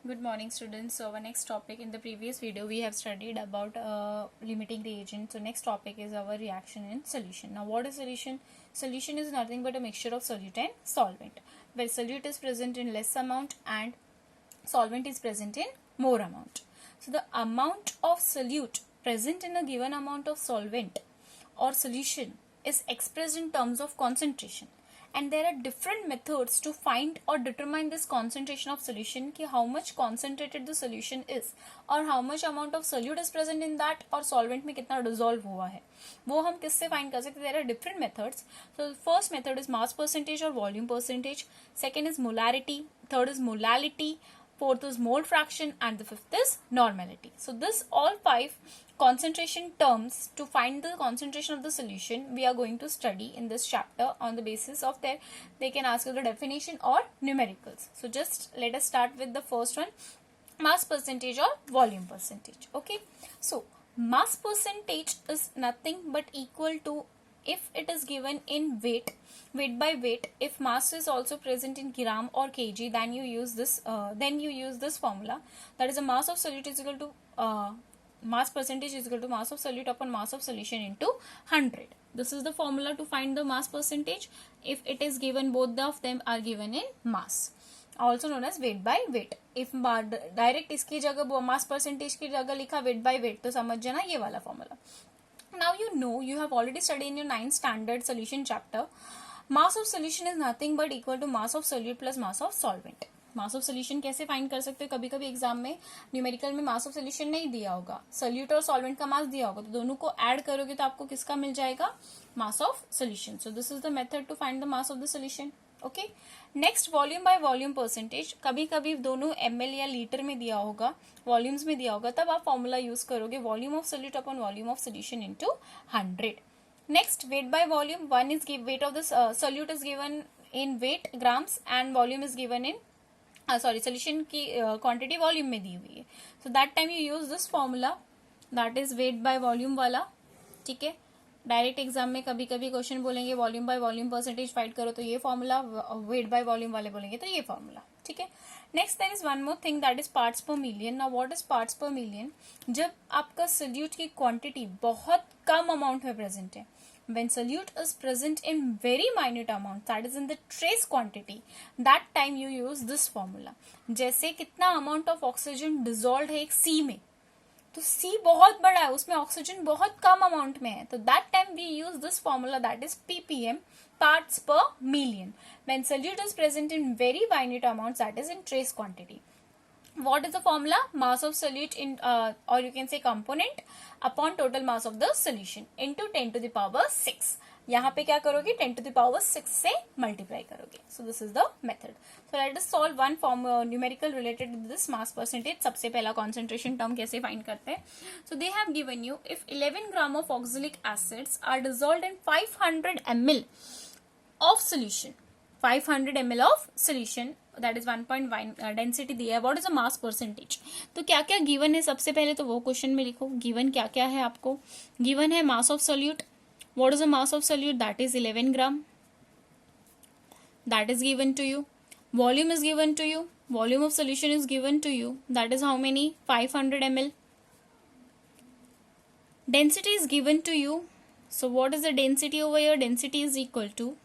Good morning, students. So our next topic, in the previous video we have studied about limiting reagent. So next topic is our reaction and solution. Now what is solution? Solution is nothing but a mixture of solute and solvent, where solute is present in less amount and solvent is present in more amount. So the amount of solute present in a given amount of solvent or solution is expressed in terms of concentration, and there are different methods to find or determine this concentration of solution, कि how much concentrated the solution is और how much amount of solute is present in that, और solvent में कितना dissolve हुआ है, वो हम किससे find कर सकते हैं? There are different methods. So first method is mass percentage or volume percentage, second is molarity, third is molality, fourth is mole fraction, and the fifth is normality. So this all five concentration terms to find the concentration of the solution we are going to study in this chapter. On the basis of their, they can ask you the definition or numericals. So just let us start with the first one, mass percentage or volume percentage. Okay, so mass percentage is nothing but equal to, if it is given in weight by weight, if mass is also present in gram or kg, then you use this formula, that is a mass of solute is equal to mass percentage is equal to mass of solute upon mass of solution into 100. This is the formula to find the mass percentage if it is given, both of them are given in mass, also known as weight by weight. if direct इसकी जगह mass percentage की जगह लिखा weight by weight, तो समझ जाना ये वाला formula. Now you have already studied in your 9th standard solution chapter. Mass of solution is nothing but equal to mass of solute plus mass of solvent. Mass of solution कैसे find कर सकते हो? कभी कभी exam में numerical में मास of solution नहीं दिया होगा, सोल्यूट और सॉल्वेंट का मास दिया होगा, तो दोनों को ऐड करोगे तो आपको किसका मिल जाएगा? Mass of solution. So this is the method to find the mass of the solution. Okay, next volume by volume percentage. कभी कभी दोनों ml या लीटर में दिया होगा, वॉल्यूम्स में दिया होगा, तब आप फॉर्मूला यूज करोगे volume of solute upon volume of solution into 100. Next weight by volume. When is weight of the solute is given in weight grams and volume is given in solution की quantity volume में दी हुई है. So that time you use this formula, that is weight by volume वाला. ठीक है, direct exam में कभी कभी क्वेश्चन बोलेंगे volume by volume percentage find करो, तो ये फॉर्मूला. वेट बाय वॉल्यूम वाले बोलेंगे तो ये फॉर्मूला. ठीक है, next there is one more thing, that is parts per million. Now what is parts per million? जब आपका सोल्यूट की क्वांटिटी बहुत कम अमाउंट में प्रेजेंट है, when solute is present in very minute amount, that is in the trace quantity, that time you use this formula. जैसे कितना amount of oxygen dissolved है एक C में, तो C बहुत बड़ा है, उसमें ऑक्सीजन बहुत कम अमाउंट में है, तो that time we use this formula, that is ppm, parts per million. When solute is present in very minute amounts, that is in trace quantity. What is the formula? Mass of solute in or you can say component upon total mass of the solution into 10 to the power 6. यहाँ पे क्या करोगे? 10 to the power 6 से multiply करोगे. So this is the method. So let us solve one form numerical related to this mass percentage. सबसे पहला concentration term कैसे find करते हैं? So they have given you, if 11 gram of oxalic acids are dissolved in 500 ml of solution, 500 ml of solution, that is 1.1 density दिया है. What is a mass percentage? तो क्या क्या गिवन है? सबसे पहले तो वो क्वेश्चन में लिखो गिवन क्या क्या है आपको. गिवन है mass of solute. What is a mass of solute? That is 11 gram. That is given to you. Volume is given to you. Volume of solution is given to you. That is how many? 500 ml. Density is given to you. So what is the density over here? Density is equal to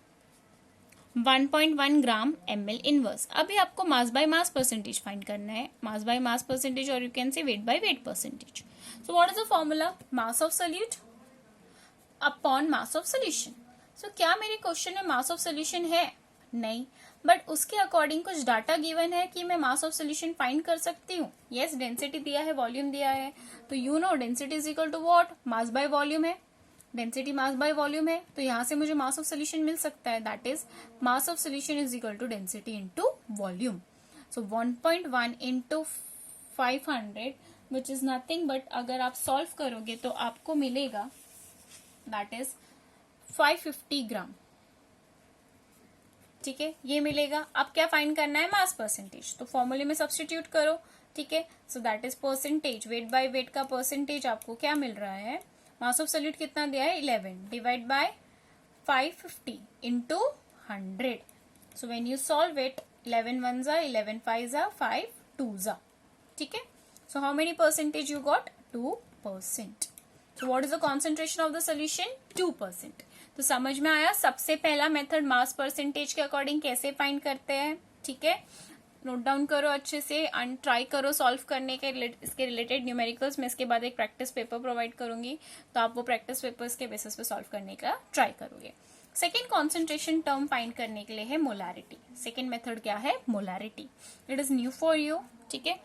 1.1 gram ml inverse. अभी आपको mass by mass percentage find करना है. मास by mass percentage or you can say weight by weight percentage. So what is the formula? Mass of solute upon mass of solution. So क्या मेरे question में मास of solution है? नहीं, but उसके according कुछ data given है कि मैं मास ऑफ सोल्यूशन फाइंड कर सकती हूँ. यस, डेंसिटी दिया है, वॉल्यूम दिया है, तो you know density is equal to what? Mass by volume है. डेंसिटी मास बाय वॉल्यूम है, तो यहां से मुझे मास ऑफ सोल्यूशन मिल सकता है. That is mass of solution is equal to density into volume. So 1.1 into 500 which is nothing but, अगर आप सॉल्व करोगे तो आपको मिलेगा दैट इज 550 ग्राम. ठीक है, ये मिलेगा. अब क्या फाइंड करना है? Mass percentage. तो फॉर्मूले में सब्सटीट्यूट करो. ठीक है, so that is percentage, wait by wait का परसेंटेज आपको क्या मिल रहा है? मास ऑफ सोल्यूट कितना दिया है? 11 divide by 550 into 100. So when you solve it, 11 ones are 11 5s are 5 to जा, ठीक है. So how many percentage you got? 2%. So what is the concentration of the solution? 2%. तो समझ में आया. सबसे पहला मेथड मास परसेंटेज के अकॉर्डिंग कैसे फाइंड करते हैं, ठीक है. नोट डाउन करो अच्छे से एंड ट्राई करो सॉल्व करने के इसके रिलेटेड न्यूमेरिकल्स. मैं इसके बाद एक प्रैक्टिस पेपर प्रोवाइड करूंगी, तो आप वो प्रैक्टिस पेपर्स के बेसिस पे सॉल्व करने का ट्राई करोगे. सेकेंड कॉन्सेंट्रेशन टर्म फाइंड करने के लिए है मोलारिटी. सेकेंड मेथड क्या है? Molarity. It is new for you, ठीक है.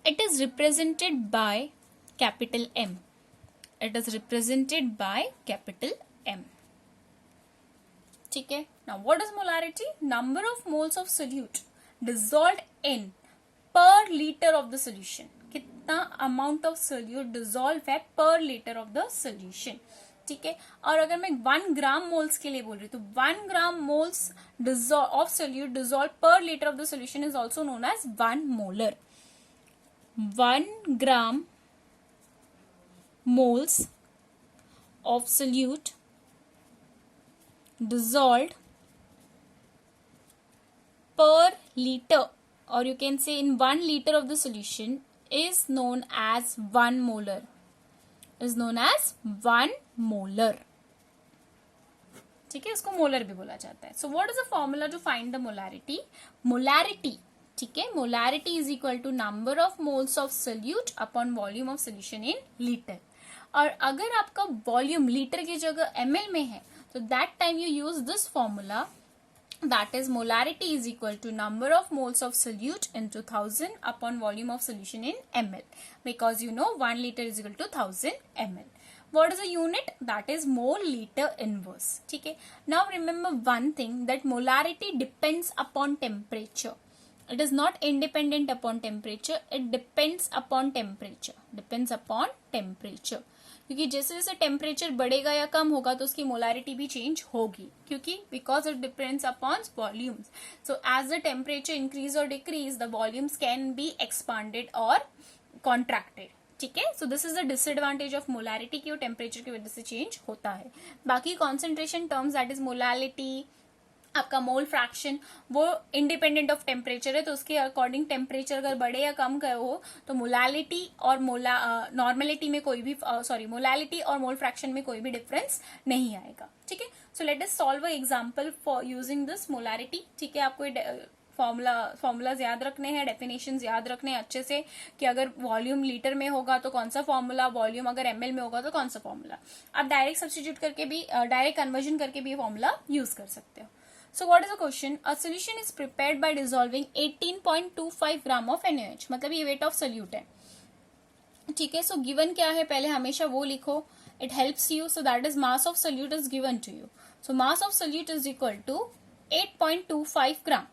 It is represented by capital M. It is represented by capital M. ठीक है. Now what is molarity? Number of moles of solute dissolved in per liter of the solution. कितना amount of solute dissolve है per liter of the solution. ठीक है. और अगर मैं 1 ग्राम moles के लिए बोल रही हूँ, तो 1 ग्राम moles of solute dissolved per liter of the solution is also known as 1 molar. 1 gram moles of solute dissolved per liter, or you can say in 1 liter of the solution, is known as 1 molar. Is known as 1 molar. ठीक है, इसको molar भी बोला जाता है. So what is the formula to find the molarity? Molarity, ठीक है, molarity is equal to number of moles of solute upon volume of solution in litre. और अगर आपका वॉल्यूम लीटर की जगह ml में है, तो that time you use this formula, that is molarity is equal to number of moles of solute into 1000 upon volume of solution in ml, because you know 1 liter is equal to 1000 ml. What is the unit? That is mole liter inverse. ठीक है. Now remember one thing, that molarity depends upon temperature. It is not independent upon temperature. It depends upon temperature. Depends upon temperature. क्योंकि जैसे जैसे temperature बढ़ेगा या कम होगा तो उसकी मोलारिटी भी चेंज होगी, क्योंकि because it depends upon volumes. So as the temperature increase or decrease, the volumes can be expanded or contracted. ठीक है. So this is the disadvantage of molarity की वो टेम्परेचर की वजह से चेंज होता है. बाकी concentration terms, that is molality, आपका मोल फ्रैक्शन, वो इंडिपेंडेंट ऑफ टेम्परेचर है, तो उसके अकॉर्डिंग टेम्परेचर अगर बढ़े या कम हो तो मोलालिटी और नॉर्मेलिटी में कोई भी मोलालिटी और मोल फ्रैक्शन में कोई भी डिफरेंस नहीं आएगा. ठीक है. So let us solve a example for using this molarity. ठीक है. आपको फॉर्मूलाज याद रखने हैं, डेफिनेशंस याद रखने हैं अच्छे से, कि अगर वॉल्यूम लीटर में होगा तो कौन सा फॉर्मूला, वॉल्यूम अगर ml में होगा तो कौन सा फॉर्मूला. आप डायरेक्ट सब्स्टिट्यूट करके भी, डायरेक्ट कन्वर्जन करके भी फॉर्मूला यूज कर सकते हो. So what is the question? A solution is prepared by dissolving 18.25 gram of NaOH. मतलब ये वेट ऑफ सोल्यूट है. ठीक है. सो गिवन क्या है पहले हमेशा वो लिखो. It helps you. So that is mass of solute is given to you. So mass of solute is equal to 8.25 gram.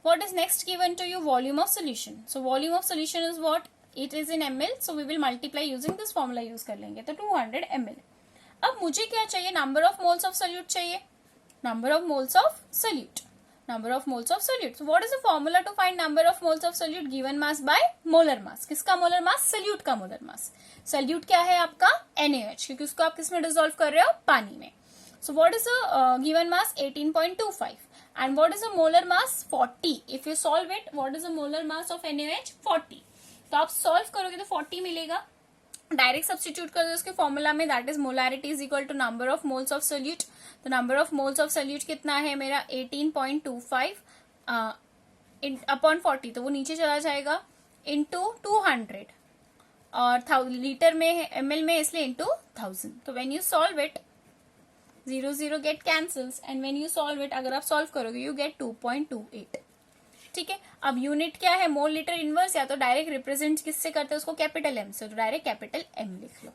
What is next given to you? Volume of solution. So volume of solution is what? It is in ml. So we will multiply using this formula use कर लेंगे. तो 200 ml. अब मुझे क्या चाहिए? Number of moles of solute चाहिए. Number of moles of solute. Number of moles of solute. So what is the formula to find number of moles of solute? Given mass by molar mass. किसका molar mass? Solute का molar mass. Solute क्या है आपका? NaOH. क्योंकि उसको आप किसमें dissolve कर रहे हो? पानी में. So what is the given mass? 18.25. And what is the molar mass? 40. If you solve it, what is the molar mass of NaOH? 40. तो आप solve करोगे तो 40 मिलेगा. डायरेक्ट सब्स्टिट्यूट कर दो उसके फॉर्मूला में, that is molarity is equal to number of moles of solute. तो number of moles of solute कितना है मेरा? 18.25 अपॉन 40, तो वो नीचे चला जाएगा इंटू 200, और लीटर में ml में इसलिए इंटू 1000. तो when you solve it, 0 0 get cancels, and when you solve it, अगर आप सॉल्व करोगे यू गेट 2.28. ठीक है. अब यूनिट क्या है? मोल लीटर इनवर्स, या तो डायरेक्ट रिप्रेजेंट किससे करते हैं उसको? कैपिटल M से. तो डायरेक्ट कैपिटल M लिख लो.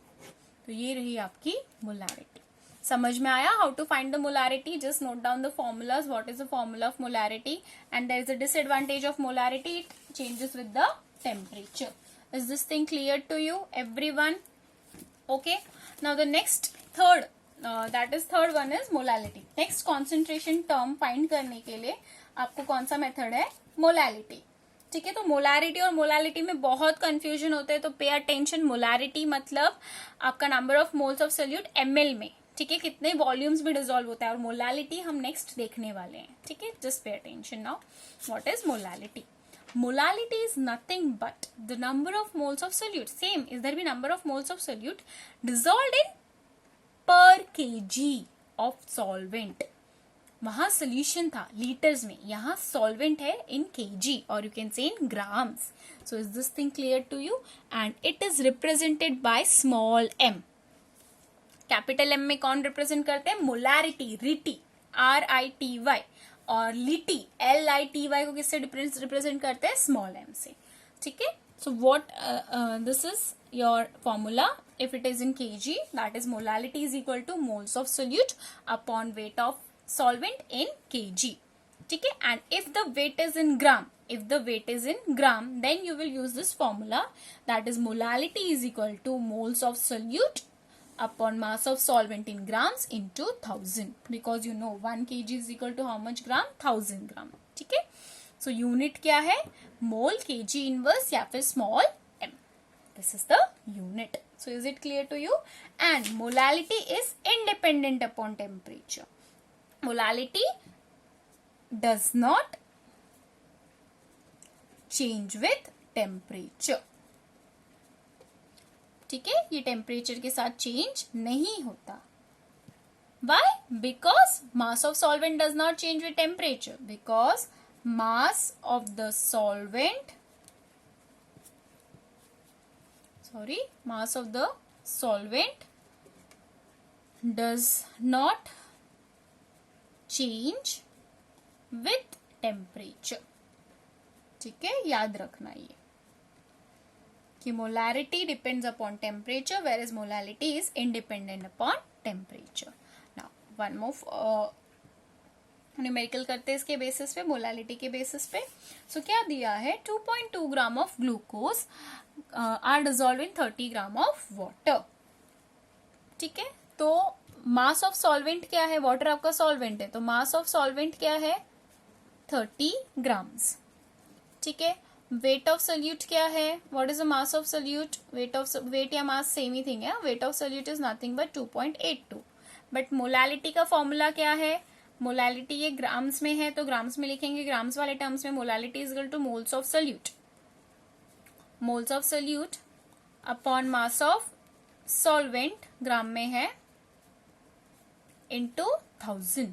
तो ये रही आपकी मोलारिटी. समझ में आया how to find the molarity? Just note down the formulas. What is the formula of molarity? And there is a disadvantage of molarity, it changes with the temperature. Is this thing clear to you everyone? Okay. Now the next third, that is third one is molality. Next concentration term find करने के लिए आपको कौन सा method है? Molality. ठीक है. तो मोलारिटी और मोलालिटी में बहुत कंफ्यूजन होते हैं, तो पे अटेंशन. मोलारिटी मतलब आपका number of moles of solute ml में. ठीक है. कितने वॉल्यूम्स में डिसॉल्व होता है, और मोलालिटी हम नेक्स्ट देखने वाले हैं. ठीक है. Just pay attention now. What is molality? Molality is nothing but the number of moles of solute. Same, is there be number of moles of solute dissolved in per kg of solvent. वहां solution था litres में, यहाँ solvent है in kg और you can say in grams. So is this thing clear to you? And it is represented by small m. Capital M में कौन represent करते हैं? मोलारिटी, रिटी, RITY, और लिटी, LITY को किससे रिप्रेजेंट करते हैं? स्मॉल m से. ठीक है. So what this is your formula. If it is in kg, that is molality is equal to moles of solute upon weight of solvent in kg. ठीक है. And if the weight is in gram, then you will use this formula, that is molality is equal to moles of solute upon mass of solvent in grams into 1000, because you know 1 kg is equal to how much gram? 1000 gram. ठीक है. So unit क्या है? मोल, kg inverse या फिर small m. This is the unit. So is it clear to you? And molality is independent upon temperature. Molality does not change with temperature. ठीक है. ये temperature के साथ चेंज नहीं होता. Why? Because mass of solvent does not change with temperature. Because mass of the solvent does not change with temperature. ठीक है. याद रखना ये कि molarity depends upon temperature whereas molality is independent upon temperature. Now one more numerical करते हैं इसके basis पे, मोलालिटी के बेसिस पे. सो क्या दिया है? 2.2 gram of glucose are dissolve in 30 gram of water. ठीक है. तो मास ऑफ सॉल्वेंट क्या है? वाटर आपका सॉल्वेंट है, तो मास ऑफ सॉल्वेंट क्या है? 30 ग्राम्स. ठीक है. वेट ऑफ सोल्यूट क्या है? What is the mass of solute? Weight या मास सेम ही थिंग है. Weight of solute is nothing but 2.82. But molality का फॉर्मूला क्या है? मोलालिटी ये ग्राम्स में है तो ग्राम्स में लिखेंगे. ग्राम्स वाले टर्म्स में molality is equal to moles of solute. Moles of solute upon mass of solvent gram में है इनटू 1000.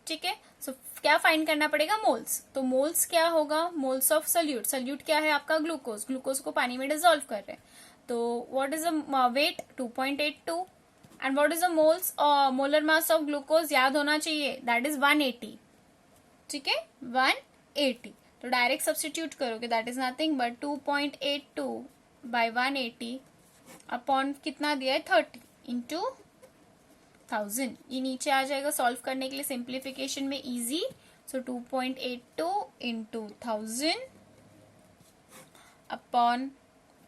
ठीक है. सो क्या फाइंड करना पड़ेगा? मोल्स. तो मोल्स क्या होगा? Moles of solute. सोल्यूट क्या है आपका? ग्लूकोज. ग्लूकोज को पानी में डिसॉल्व कर रहे हैं. तो what is the weight? 2.82. And what is the moles molar mass of glucose? याद होना चाहिए, दैट इज 180. ठीक है. 180. तो डायरेक्ट सब्सटीट्यूट करोगे, that is nothing but 2.82 by 180 upon कितना दिया है? 30 इंटू 1000. ये नीचे आ जाएगा सॉल्व करने के लिए सिंप्लीफिकेशन में easy. So 2.82 into 1000 upon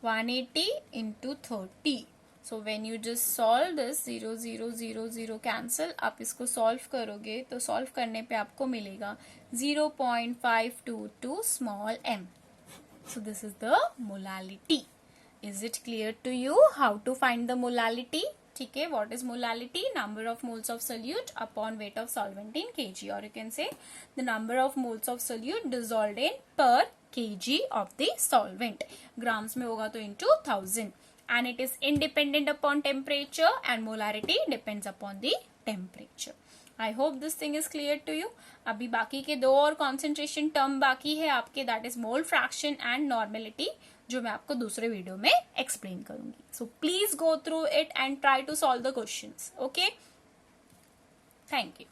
180 into 30. So when you just solve this, 0 0 0 0 cancel. आप इसको सॉल्व करोगे तो सॉल्व करने पे आपको मिलेगा 0.522 small m. So this is the molality. Is it clear to you how to find the molality? ठीक है. What is molality? Number of moles of solute upon weight of solvent in kg, और you can say the number of moles of solute dissolved in per kg of the solvent. Grams में होगा तो into 1000. And it is independent upon temperature and molarity depends upon the temperature. I hope this thing is clear to you. अभी बाकी के दो और concentration term बाकी है आपके, that is mole fraction and normality, जो मैं आपको दूसरे वीडियो में explain करूंगी. So please go through it and try to solve the questions. Okay? Thank you.